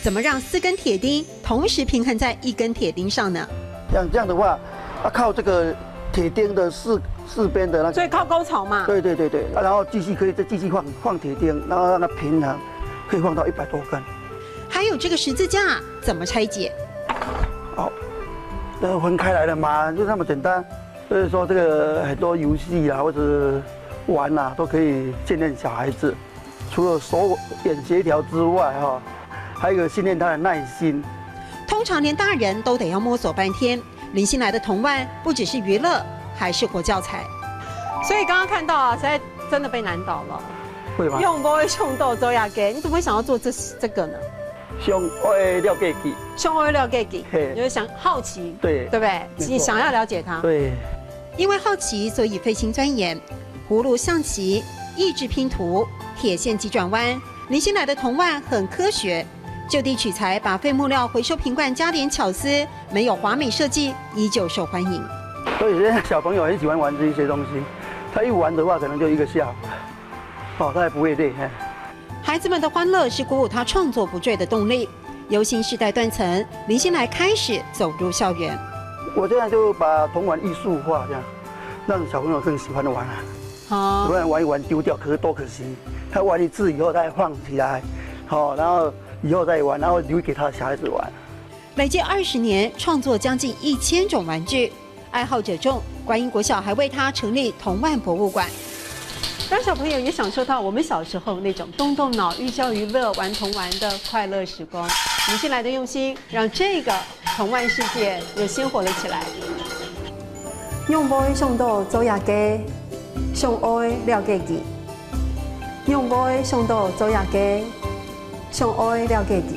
怎么让4根铁钉同时平衡在1根铁钉上呢？像这样的话，靠这个铁钉的四边的那个，所以靠沟槽嘛。对，然后可以再继续放铁钉，然后让它平衡，可以放到100多根。还有这个十字架怎么拆解？好，分开来了嘛，就那么简单。所以说这个很多游戏啊或者玩啊都可以训练小孩子，除了手眼协调之外哈，还有一个训练他的耐心。通常连大人都得要摸索半天。林心来的铜腕不只是娱乐，还是活教材。所以刚刚看到啊，实在真的被难倒了。会吗？用不会用豆周亚给，你怎么会想要做这个呢？上会了解己，上会了解己，你就想好奇，对不对？你想要了解它。对。因为好奇，所以费心钻研葫芦象棋、益智拼图、铁线急转弯。林心来的铜腕很科学，就地取材，把废木料回收瓶罐加点巧思，没有华美设计，依旧受欢迎。所以现在小朋友很喜欢玩这些东西，他一玩的话，可能就1个下午，他也不会累。孩子们的欢乐是鼓舞他创作不坠的动力。由新世代断层，林心来开始走入校园。我现在就把铜碗艺术化，这样让小朋友更喜欢的玩啊。好，不然玩一玩丢掉，多可惜。他玩一次以后再放起来，好，然后以后再玩，然后留给他的小孩子玩。累计20年，创作将近1000种玩具，爱好者众。观音国小还为他成立铜腕博物馆，让小朋友也享受到我们小时候那种动动脑、寓教于乐、玩铜玩的快乐时光。林心来的用心，让这个铜腕世界又鲜活了起来。用杯上到走夜街，上爱了解己。用杯上到走夜街，上爱了解己。